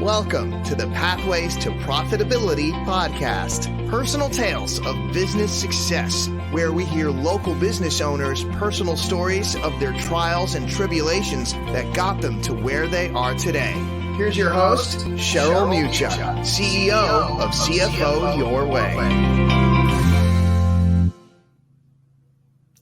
Welcome to the Pathways to Profitability podcast, personal tales of business success, where we hear local business owners' personal stories of their trials and tribulations that got them to where they are today. Here's your host, Cheryl Mucha, CEO of CFO Your Way.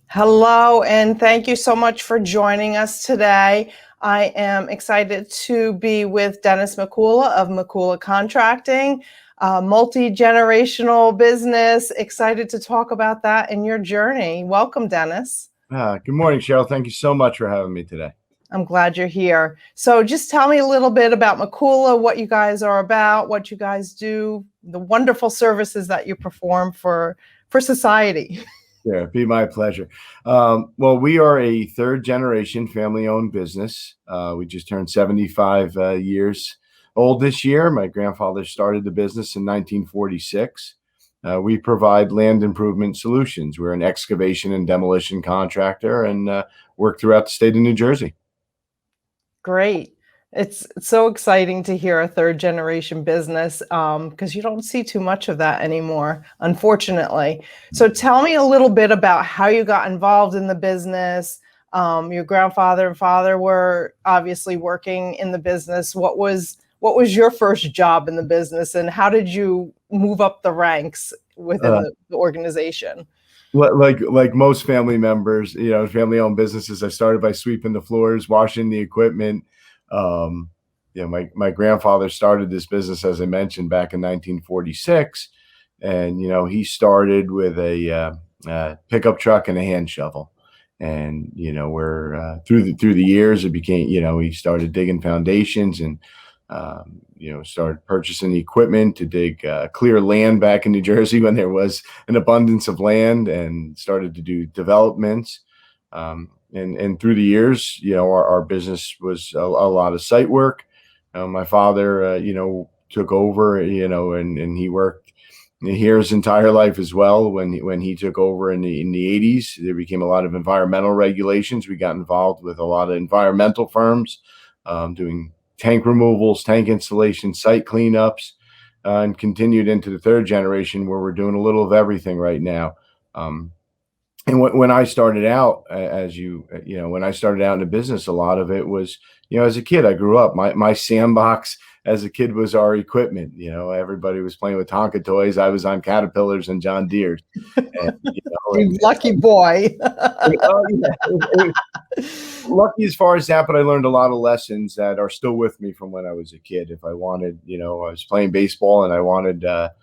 Hello, and thank you so much for joining us today. I am excited to be with Dennis Mikula of Mikula Contracting, multi-generational business. Excited to talk about that and your journey. Welcome, Dennis. Good morning, Cheryl. Thank you so much for having me today. I'm glad you're here. So just tell me a little bit about Mikula, what you guys are about, what you guys do, the wonderful services that you perform for society. Yeah, it'd be my pleasure. Well, we are a third generation family owned business. We just turned 75 years old this year. My grandfather started the business in 1946. We provide land improvement solutions. We're an excavation and demolition contractor and work throughout the state of New Jersey. Great. It's so exciting to hear a third generation business because you don't see too much of that anymore, unfortunately. So tell me a little bit about how you got involved in the business. Your grandfather and father were obviously working in the business. What was your first job in the business, and how did you move up the ranks within the organization? Like most family members, family owned businesses, I started by sweeping the floors, washing the equipment. My grandfather started this business, as I mentioned, back in 1946, and he started with a pickup truck and a hand shovel, and we're through the years it became, he started digging foundations and started purchasing the equipment to dig clear land back in New Jersey when there was an abundance of land, and started to do developments. And through the years, our business was a lot of site work. My father, took over, and he worked here his entire life as well. When he took over in the 80s, there became a lot of environmental regulations. We got involved with a lot of environmental firms, doing tank removals, tank installation, site cleanups, and continued into the third generation, where we're doing a little of everything right now. And when I started out, when I started out in the business, a lot of it was, as a kid, I grew up. My sandbox as a kid was our equipment. Everybody was playing with Tonka toys. I was on Caterpillars and John Deere's. And, You lucky boy. Lucky as far as that, but I learned a lot of lessons that are still with me from when I was a kid. If I wanted, I was playing baseball and I wanted, a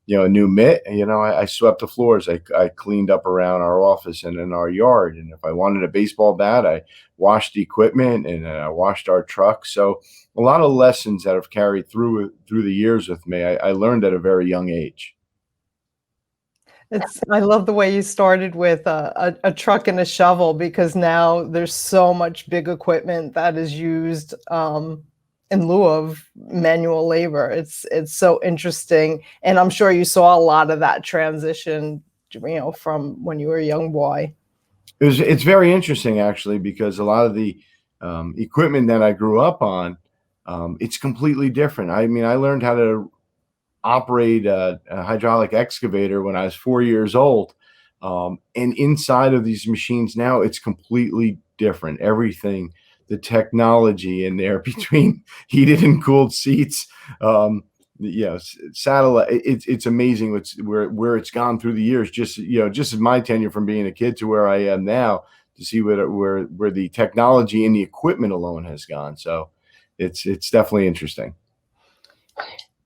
new mitt, I swept the floors. I cleaned up around our office and in our yard. And if I wanted a baseball bat, I washed the equipment and I washed our truck. So a lot of lessons that have carried through the years with me, I learned at a very young age. I love the way you started with a truck and a shovel, because now there's so much big equipment that is used in lieu of manual labor. It's so interesting. And I'm sure you saw a lot of that transition, from when you were a young boy. It's very interesting, actually, because a lot of the equipment that I grew up on, it's completely different. I mean, I learned how to operate a hydraulic excavator when I was 4 years old. And inside of these machines now, it's completely different. Everything, the technology in there between heated and cooled seats, satellite. It's amazing where it's gone through the years. Just in my tenure from being a kid to where I am now, to see where the technology and the equipment alone has gone. So it's definitely interesting.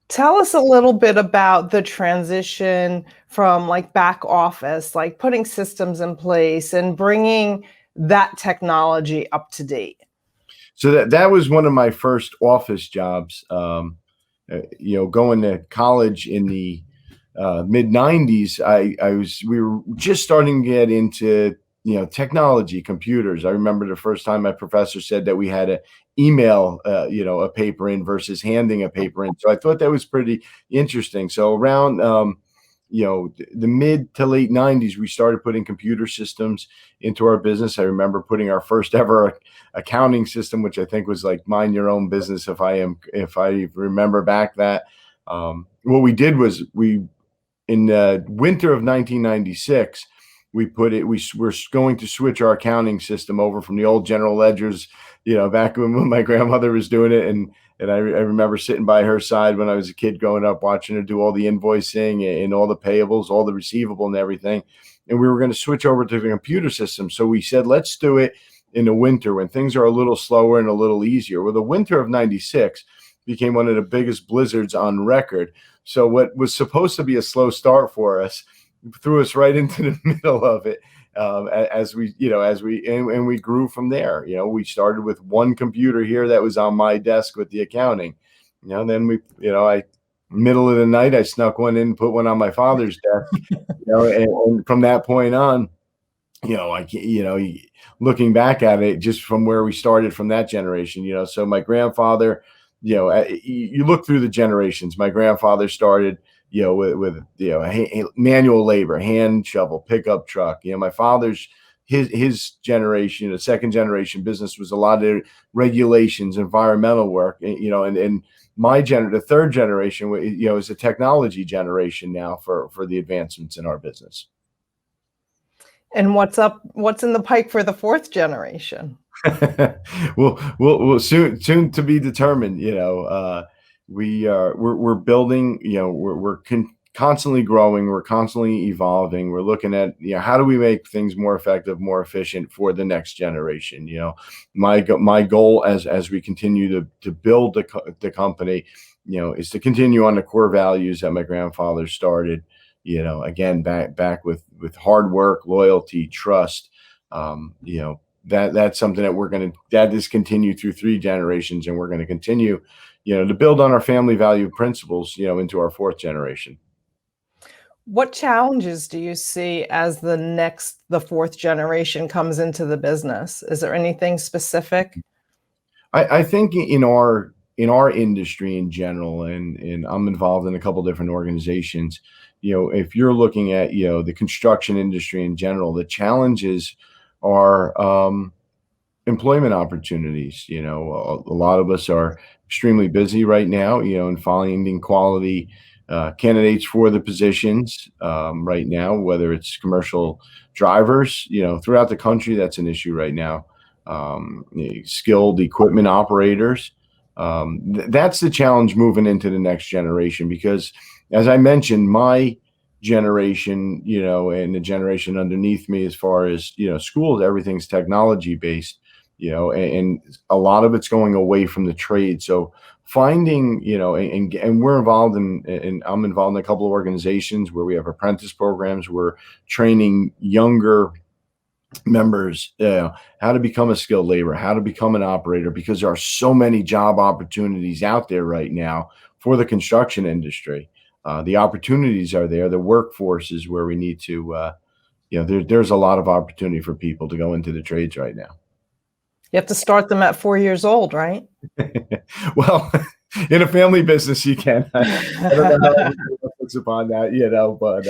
Tell us a little bit about the transition from back office, putting systems in place and bringing that technology up to date. So that was one of my first office jobs. Going to college in the mid 90s, we were just starting to get into technology, computers. I remember the first time my professor said that we had to email a paper in versus handing a paper in. So I thought that was pretty interesting. So around the mid to late 90s, we started putting computer systems into our business. I remember putting our first ever accounting system, which I think was like mind your own business. If I remember back that, what we did was in the winter of 1996, we were going to switch our accounting system over from the old general ledgers, back when my grandmother was doing it. And I remember sitting by her side when I was a kid growing up, watching her do all the invoicing and all the payables, all the receivable and everything. And we were going to switch over to the computer system. So we said, let's do it in the winter when things are a little slower and a little easier. Well, the winter of 96 became one of the biggest blizzards on record. So what was supposed to be a slow start for us threw us right into the middle of it. As we grew from there. We started with one computer here that was on my desk with the accounting. Then middle of the night, I snuck one in, put one on my father's desk. And from that point on, looking back at it, just from where we started from that generation, so my grandfather, you look through the generations. My grandfather started, with manual labor, hand shovel, pickup truck. My father's his generation, the second generation business was a lot of regulations, environmental work, and the third generation, is a technology generation now for the advancements in our business. And what's in the pike for the fourth generation? We'll soon to be determined. We're building, we're constantly growing, we're constantly evolving. We're looking at, how do we make things more effective, more efficient for the next generation? My goal as we continue to build the company, is to continue on the core values that my grandfather started, again, back with hard work, loyalty, trust. That's something that is continued through three generations, and we're going to continue to build on our family value principles, into our fourth generation. What challenges do you see as the fourth generation comes into the business? Is there anything specific? I think in our industry in general, and I'm involved in a couple different organizations, if you're looking at, the construction industry in general, the challenges are employment opportunities. A lot of us are extremely busy right now, and finding quality candidates for the positions right now, whether it's commercial drivers, throughout the country, that's an issue right now. Skilled equipment operators. That's the challenge moving into the next generation, because as I mentioned, my generation, and the generation underneath me, as far as, schools, everything's technology based, and a lot of it's going away from the trade. So finding, and we're involved in I'm involved in a couple of organizations where we have apprentice programs. We're training younger members, how to become a skilled laborer, how to become an operator, because there are so many job opportunities out there right now for the construction industry. The opportunities are there. The workforce is where we need to, there's a lot of opportunity for people to go into the trades right now. You have to start them at 4 years old, right? Well, in a family business, you can. I don't know how everybody looks upon that, but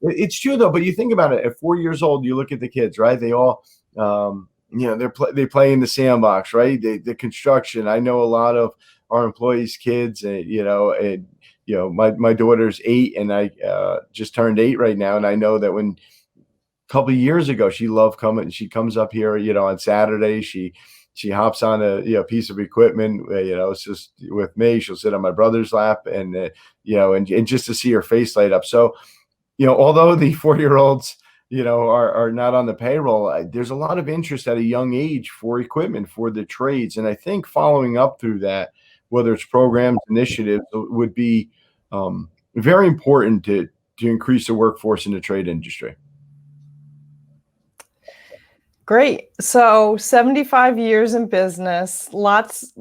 it's true though. But you think about it, at 4 years old, you look at the kids, right? They all, they play in the sandbox, right? The construction. I know a lot of our employees' kids, my daughter's 8, and I just turned 8 right now, and I know that when couple of years ago, she loved coming. She comes up here, on Saturday. She hops on a piece of equipment. It's just with me. She'll sit on my brother's lap, and and just to see her face light up. So, although the 4-year-olds, are not on the payroll, there's a lot of interest at a young age for equipment, for the trades, and I think following up through that, whether it's programs, initiatives, would be very important to increase the workforce in the trade industry. Great. So 75 years in business, lots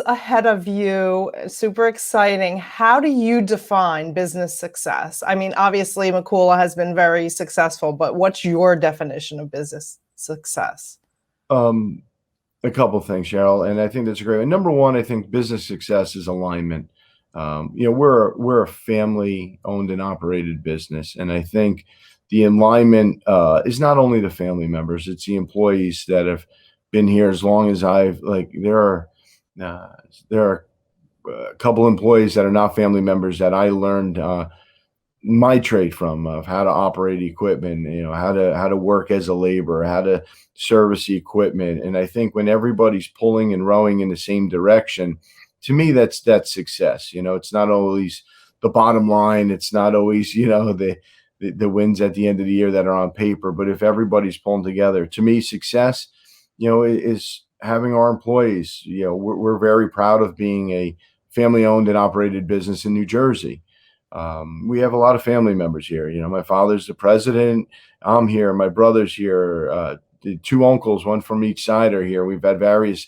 ahead of you, super exciting. How do you define business success? I mean, obviously Mikula has been very successful, but what's your definition of business success? A couple of things, Cheryl, and I think that's great. And number one, I think business success is alignment. we're a family owned and operated business. And I think the alignment is not only the family members, it's the employees that have been here as long as uh, there are a couple employees that are not family members that I learned my trade from, of how to operate equipment, how to work as a laborer, how to service the equipment. And I think when everybody's pulling and rowing in the same direction, to me, that's success. It's not always the bottom line. It's not always, the wins at the end of the year that are on paper. But if everybody's pulling together, to me, success, is having our employees. We're very proud of being a family owned and operated business in New Jersey. We have a lot of family members here. My father's the president. I'm here. My brother's here. The two uncles, one from each side, are here. We've had various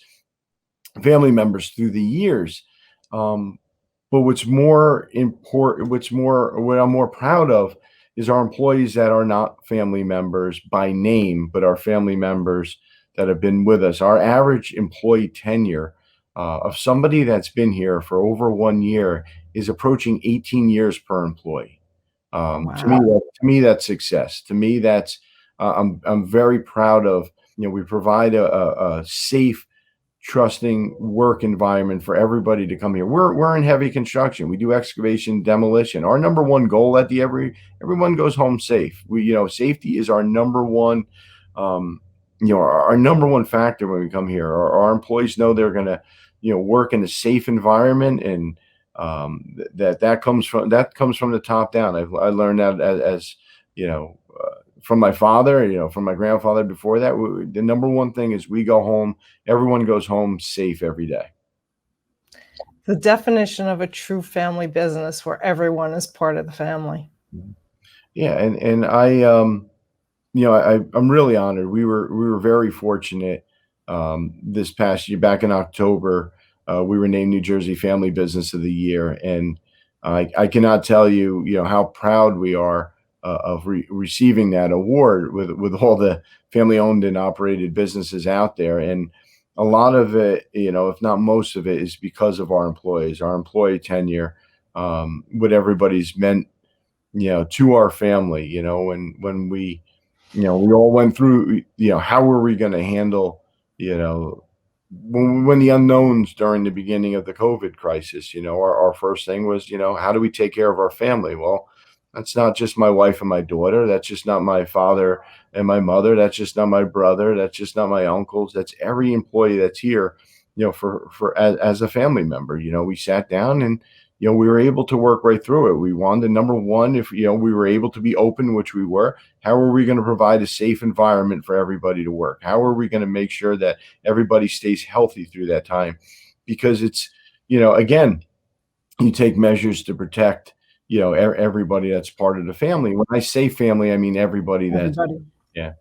family members through the years. But what's more important, what I'm more proud of is our employees that are not family members by name, but are family members that have been with us. Our average employee tenure of somebody that's been here for over 1 year is approaching 18 years per employee. To me, that's success. To me, that's I'm very proud of. We provide a safe, trusting work environment for everybody to come here. We're in heavy construction. We do excavation, demolition. Our number one goal everyone goes home safe. Safety is our number one. Our number one factor when we come here. Our employees know they're going to work in a safe environment, and that comes from the top down. I learned that as from my father, from my grandfather before that. The number one thing is we go home. Everyone goes home safe every day. The definition of a true family business where everyone is part of the family. Yeah, and I'm really honored. We were very fortunate. This past year, back in October, we were named New Jersey Family Business of the Year, and I cannot tell you, how proud we are of receiving that award with all the family owned and operated businesses out there. And a lot of it, if not most of it, is because of our employees, our employee tenure, what everybody's meant, to our family. When we all went through, how were we going to handle, when the unknowns during the beginning of the COVID crisis. Our first thing was, how do we take care of our family? Well, that's not just my wife and my daughter. That's just not my father and my mother. That's just not my brother. That's just not my uncles. That's every employee that's here, as a family member. We sat down and, we were able to work right through it. We wanted, number one, if, we were able to be open, which we were, how are we going to provide a safe environment for everybody to work? How are we going to make sure that everybody stays healthy through that time? Because it's, again, you take measures to protect, everybody that's part of the family. When I say family, I mean everybody. Yeah.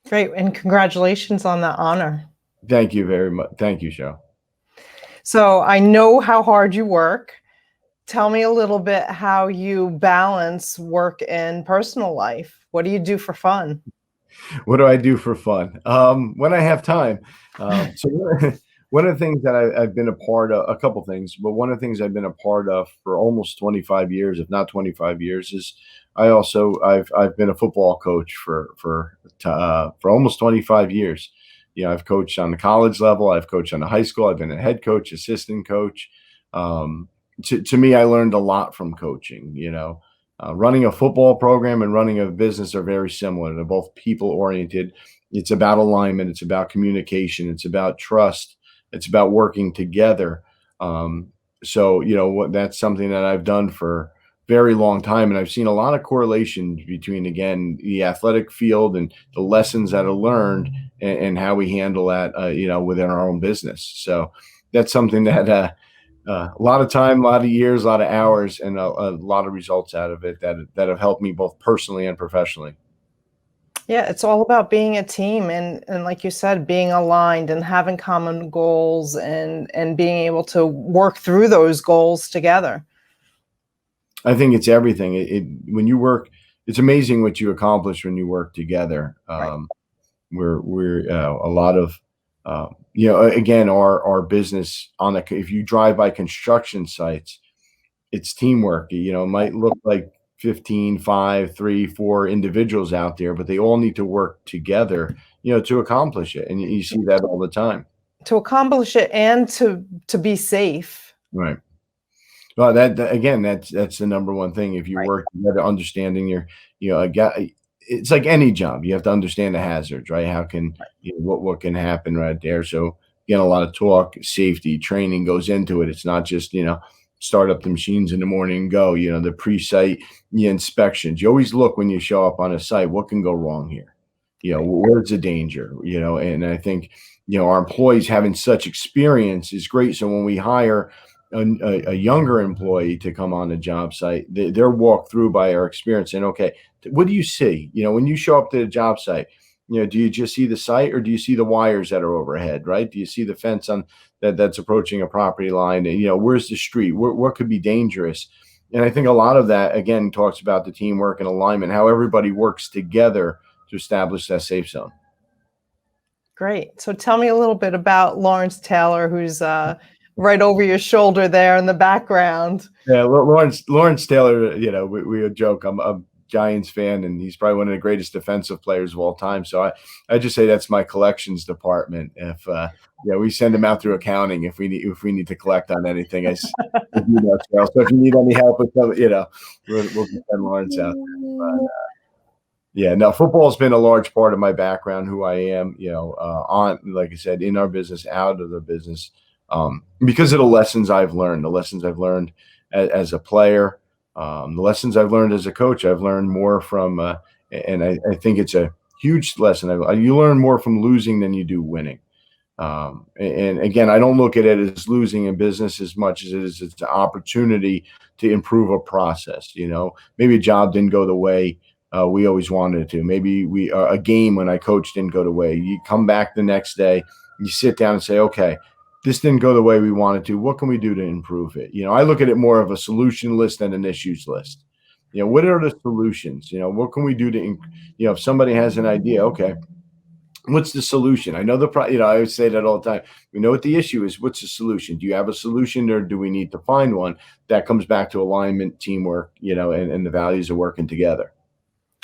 Great. And congratulations on that honor. Thank you very much. Thank you, Sho. So I know how hard you work. Tell me a little bit how you balance work and personal life. What do you do for fun? What do I do for fun? When I have time. So one of the things that I've been a part of, a couple things, but one of the things I've been a part of for almost 25 years, if not 25 years, is I've been a football coach for almost 25 years. I've coached on the college level. I've coached on the high school. I've been a head coach, assistant coach. To me, I learned a lot from coaching. Running a football program and running a business are very similar. They're both people oriented. It's about alignment. It's about communication. It's about trust. It's about working together. So that's something that I've done for a very long time, and I've seen a lot of correlations between, again, the athletic field and the lessons that are learned, and how we handle that, within our own business. So that's something that a lot of time, a lot of years, a lot of hours, and a lot of results out of it that have helped me both personally and professionally. Yeah, it's all about being a team and like you said, being aligned and having common goals and being able to work through those goals together. I think it's everything. When you work, it's amazing what you accomplish when you work together. Right. We're a lot of Again, our business if you drive by construction sites, it's teamwork. It might look like 15, 5, 3, 4 individuals out there, but they all need to work together, to accomplish it. And you see that all the time. To accomplish it and to be safe. Right. Well, again, that's the number one thing. If you Right. work together, understanding it's like any job. You have to understand the hazards, right? How can what can happen right there? So again, a lot of talk, safety, training goes into it. It's not just start up the machines in the morning and go. The pre-site inspections. You always look when you show up on a site. What can go wrong here? Where's the danger? And I think our employees having such experience is great. So when we hire a younger employee to come on a job site, they're walked through by our experience and, okay, what do you see? When you show up to the job site, do you just see the site or do you see the wires that are overhead, right? Do you see the fence that's approaching a property line? Where's the street? What could be dangerous? And I think a lot of that, again, talks about the teamwork and alignment, how everybody works together to establish that safe zone. Great. So tell me a little bit about Lawrence Taylor, who's right over your shoulder there in the background. Yeah, Lawrence Taylor, we would joke, I'm a Giants fan, and he's probably one of the greatest defensive players of all time. So I just say that's my collections department. If we send him out through accounting if we need to collect on anything. So if you need any help with something, we'll send Lawrence out there. But, football's been a large part of my background, who I am, on, like I said, in our business, out of the business, because of the lessons I've learned, as a player, the lessons I've learned as a coach. I've learned more from, and I think it's a huge lesson. You learn more from losing than you do winning. And again, I don't look at it as losing in business as much as it's an opportunity to improve a process. Maybe a job didn't go the way we always wanted it to. Maybe a game when I coached didn't go the way. You come back the next day, you sit down and say, okay, this didn't go the way we wanted to. What can we do to improve it? I look at it more of a solution list than an issues list. What are the solutions? What can we do to, if somebody has an idea, okay, what's the solution? I know I always say that all the time. We know what the issue is. What's the solution? Do you have a solution, or do we need to find one? That comes back to alignment, teamwork, and the values of working together.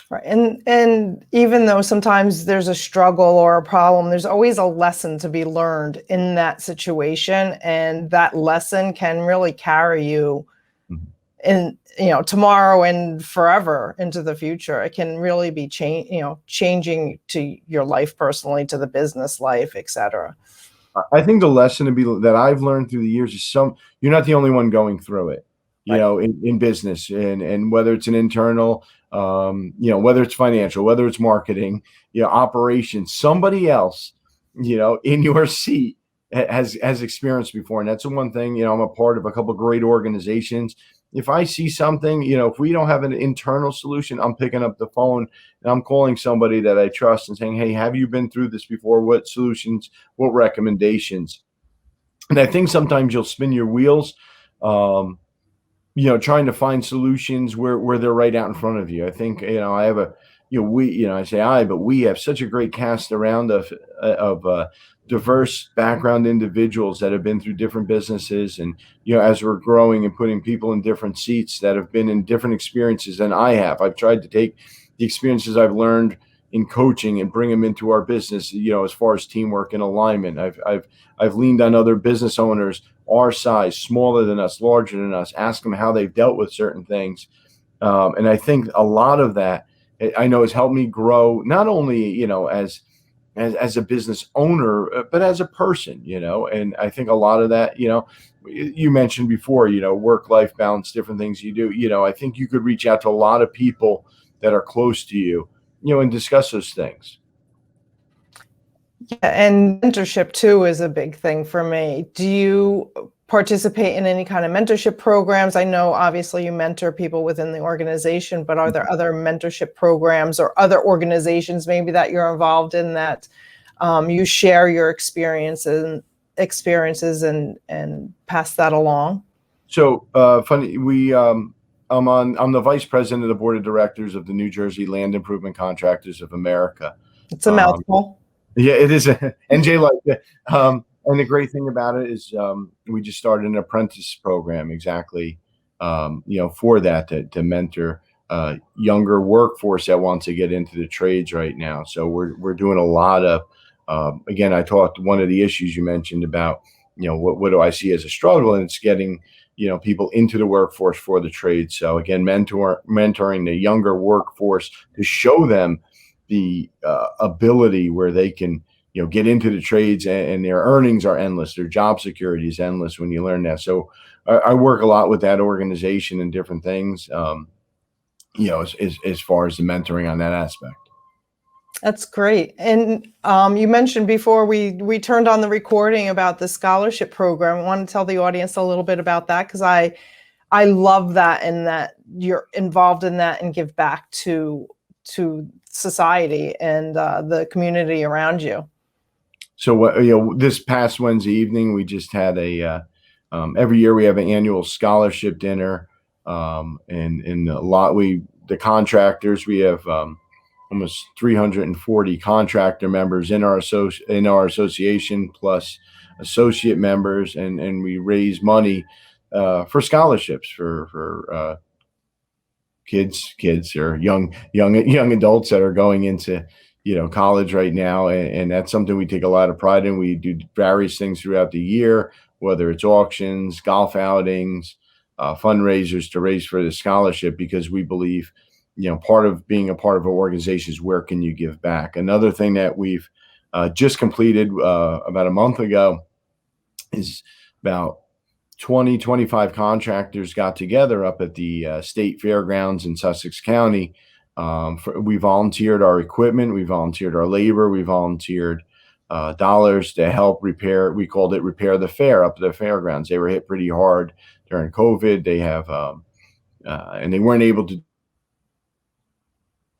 Right. And even though sometimes there's a struggle or a problem, there's always a lesson to be learned in that situation. And that lesson can really carry you in, tomorrow and forever into the future. It can really be changing to your life personally, to the business life, etc. I think the lesson that I've learned through the years is you're not the only one going through it. In business, and whether it's an internal, whether it's financial, whether it's marketing, operations, somebody else, in your seat has experienced before. And that's the one thing, I'm a part of a couple of great organizations. If I see something, if we don't have an internal solution, I'm picking up the phone and I'm calling somebody that I trust and saying, hey, have you been through this before? What solutions, what recommendations? And I think sometimes you'll spin your wheels, trying to find solutions where they're right out in front of you. I think, I have I say but we have such a great cast around of diverse background individuals that have been through different businesses. And, as we're growing and putting people in different seats that have been in different experiences than I have, I've tried to take the experiences I've learned in coaching and bring them into our business, as far as teamwork and alignment. I've leaned on other business owners our size, smaller than us, larger than us, ask them how they've dealt with certain things. And I think a lot of that, I know, has helped me grow, not only, as a business owner, but as a person, and I think a lot of that, you mentioned before, work-life balance, different things you do, I think you could reach out to a lot of people that are close to you, and discuss those things. Yeah, and mentorship too is a big thing for me. Do you participate in any kind of mentorship programs? I know obviously you mentor people within the organization, but are there other mentorship programs or other organizations maybe that you're involved in that you share your experiences and pass that along? So funny, I'm the vice president of the board of directors of the New Jersey Land Improvement Contractors of America. It's a mouthful. Yeah, it is. NJ like that. And the great thing about it is we just started an apprentice program exactly, for that to mentor younger workforce that wants to get into the trades right now. So we're doing a lot of, again, I talked, one of the issues you mentioned about, what do I see as a struggle, and it's getting, people into the workforce for the trade. So again, mentoring the younger workforce to show them the ability where they can, get into the trades, and their earnings are endless. Their job security is endless when you learn that. So I work a lot with that organization and different things, as far as the mentoring on that aspect. That's great. And you mentioned before we turned on the recording about the scholarship program. I want to tell the audience a little bit about that, because I love that, and that you're involved in that and give back to society and the community around you. So this past Wednesday evening, we just had every year we have an annual scholarship dinner, and the contractors, we have almost 340 contractor members in our association, plus associate members, and we raise money for scholarships for kids or young adults that are going into college right now, and that's something we take a lot of pride in. We do various things throughout the year, whether it's auctions, golf outings, fundraisers to raise for the scholarship, because we believe part of being a part of an organization is where can you give back. Another thing that we've just completed about a month ago is about 25 contractors got together up at the state fairgrounds in Sussex County. We volunteered our equipment, we volunteered our labor, we volunteered dollars to help repair. We called it Repair the Fair up at the fairgrounds. They were hit pretty hard during COVID. They have, and they weren't able to do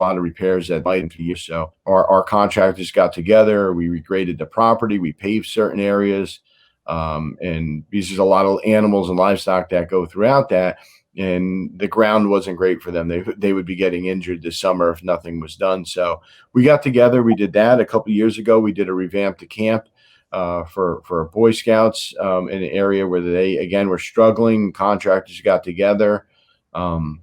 a lot of repairs that might be. So our contractors got together. We regraded the property. We paved certain areas. And because there's a lot of animals and livestock that go throughout that, and the ground wasn't great for them. They would be getting injured this summer if nothing was done. So we got together. We did that a couple of years ago. We did a revamp to camp for Boy Scouts in an area where they, again, were struggling. Contractors got together, and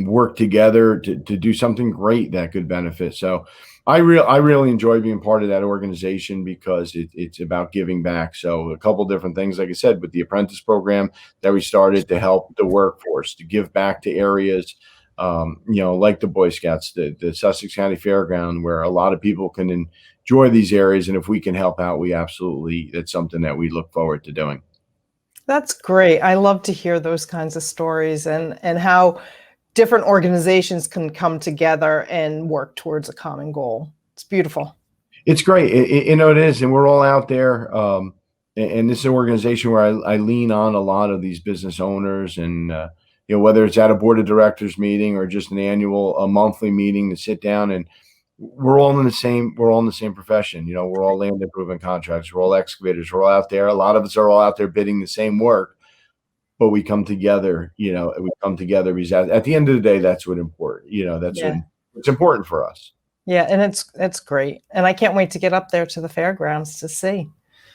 worked together to do something great that could benefit. So I really enjoy being part of that organization, because it's about giving back. So a couple different things, like I said, with the apprentice program that we started to help the workforce to give back to areas, like the Boy Scouts, the Sussex County Fairground, where a lot of people can enjoy these areas. And if we can help out, that's something that we look forward to doing. That's great. I love to hear those kinds of stories, and how different organizations can come together and work towards a common goal. It's beautiful. It's great. It is. And we're all out there. And this is an organization where I lean on a lot of these business owners, and, whether it's at a board of directors meeting or just a monthly meeting to sit down, and we're all in the same profession. We're all land improvement contractors. We're all excavators. We're all out there. A lot of us are all out there bidding the same work, but we come together, because at the end of the day, that's what's important. What's important for us. Yeah. And it's great. And I can't wait to get up there to the fairgrounds to see.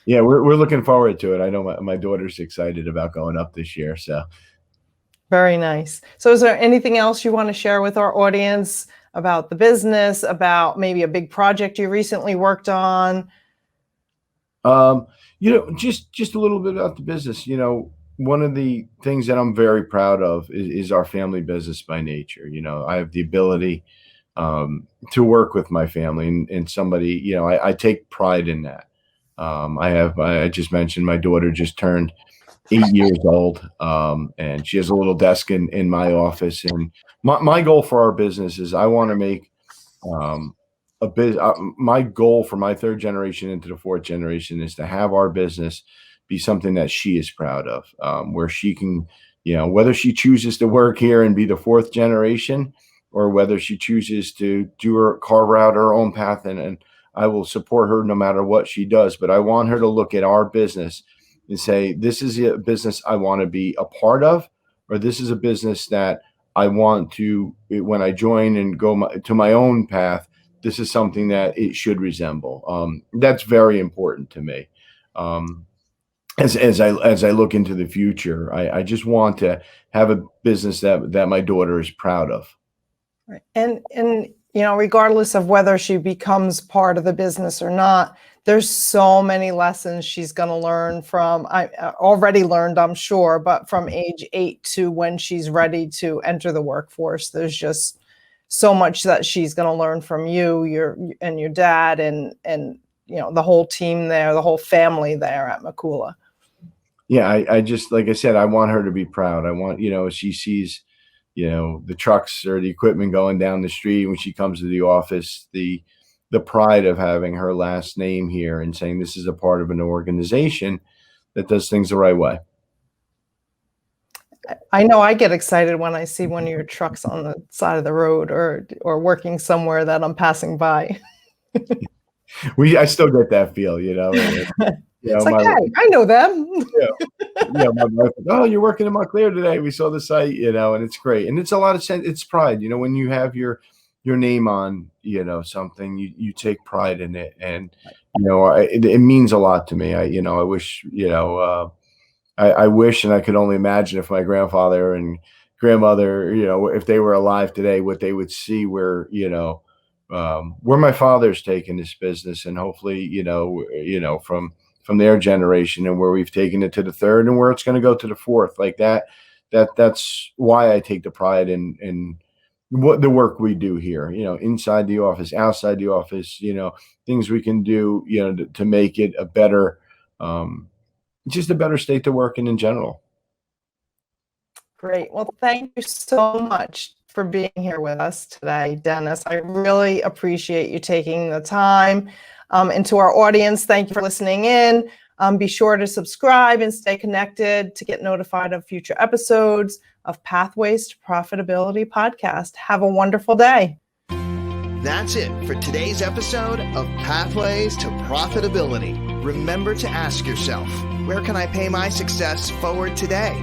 Yeah. We're looking forward to it. I know my daughter's excited about going up this year. So. Very nice. So is there anything else you want to share with our audience about the business, about maybe a big project you recently worked on? Just a little bit about the business. One of the things that I'm very proud of is our family business by nature. I have the ability to work with my family, and somebody, I take pride in that. I just mentioned my daughter just turned 8 years old, and she has a little desk in my office. And my goal for our business is I want to make my goal for my third generation into the fourth generation is to have our business be something that she is proud of, where she can, whether she chooses to work here and be the fourth generation, or whether she chooses to carve out her own path, and I will support her no matter what she does. But I want her to look at our business and say, this is a business I want to be a part of, or this is a business that I want to, when I join and go to my own path, this is something that it should resemble. That's very important to me. As I look into the future, I just want to have a business that my daughter is proud of. Right. And regardless of whether she becomes part of the business or not, there's so many lessons she's going to learn from, I already learned, I'm sure, but from age 8 to when she's ready to enter the workforce, there's just so much that she's going to learn from you, your dad, and the whole team there, the whole family there at Mikula. Yeah, I just, like I said, I want her to be proud. I want, as she sees, the trucks or the equipment going down the street when she comes to the office, the pride of having her last name here and saying this is a part of an organization that does things the right way. I know I get excited when I see one of your trucks on the side of the road or working somewhere that I'm passing by. I still get that feel, It's like, hey, I know them. My wife, oh, you're working in Montclair today. We saw the site, and it's great. And it's a lot of sense. It's pride, when you have your name on, something, you take pride in it. And, it means a lot to me. I wish, I wish, and I could only imagine if my grandfather and grandmother, if they were alive today, what they would see where my father's taken this business, and hopefully, from their generation, and where we've taken it to the third and where it's going to go to the fourth, like that's why I take the pride in what the work we do here, inside the office, outside the office, things we can do, to make it a better, just a better state to work in general. Great. Well, thank you so much for being here with us today, Dennis. I really appreciate you taking the time. And to our audience, thank you for listening in. Be sure to subscribe and stay connected to get notified of future episodes of Pathways to Profitability podcast. Have a wonderful day. That's it for today's episode of Pathways to Profitability. Remember to ask yourself, where can I pay my success forward today?